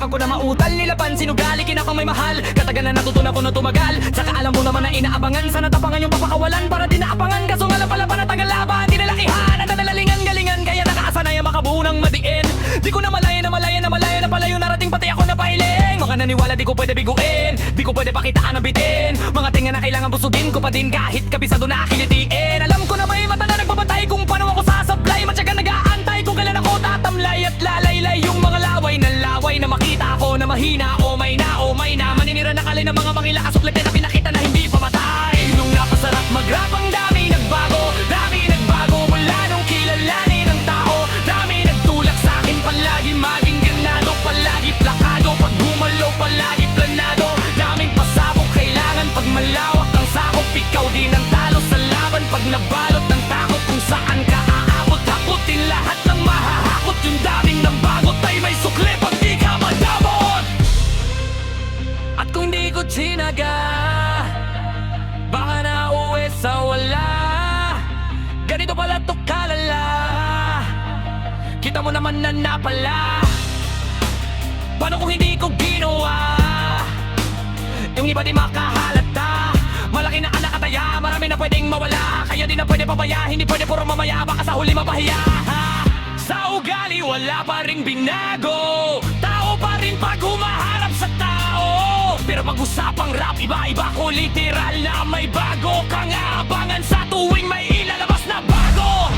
ko na mautal, nilapan, sinugali, kinapang may mahal. Katagal na natutunan ko na tumagal, saka alam mo naman na inaabangan. Sana tapangan yung papakawalan para di naapangan. Kaso nga lang pala panatagal laban, di nalakihan. Ang nadalalingan, galingan, kaya nakaasanay ang makabuo ng madiin. Di ko na malaya na malaya na malaya na pala yung narating, pati ako na pahiling. Mga naniwala di ko pwede biguin, di ko pwede pakitaan ang bitin. Mga tinga na kailangan busugin ko pa din kahit kabisado na akilitiin. Alam ko na may mata na nagbabatay kung paano ako sasablay. Matyagang nag-aantay kung kailan ako tatamlay at lalaylay. Yung mga laway na makita ko na mahina. Oh may na, maninira na kalay ng mga mangilakas uklit na pinakita na hindi pamatay. Nung napasarap mag-rap ang dami nagbago mula nung kilalanin ang tao. Dami nagtulak sa akin palagi, maging ganado, palagi plakado. Pag bumalo palagi planado, daming pasabog kailangan pag malawak ang sakop. Ikaw din ang talo sa laban pag nabalot ng takot. Kung saan ka aabot, hakutin lahat ng mahahakot. Yung daming ng bagot ay may sukli pag di ka madamot. At kung di ko tsinaga, baka nauwi sa wala. Ganito pala to kalala, kita mo naman na napala. Paano kung hindi ko ginawa? Yung iba di makahalata. Malaki na anak ataya, marami na pwedeng mawala. Kaya di na pwede papaya, hindi pwede puro mamaya. Baka sa huli mapahiya. Sa ugali wala pa ring binago, tao pa rin pag humaharap sa tao. Pero pag-usapang rap, iba-iba ko literal na may bago kang aabangan sa tuwing may ilalabas na bago.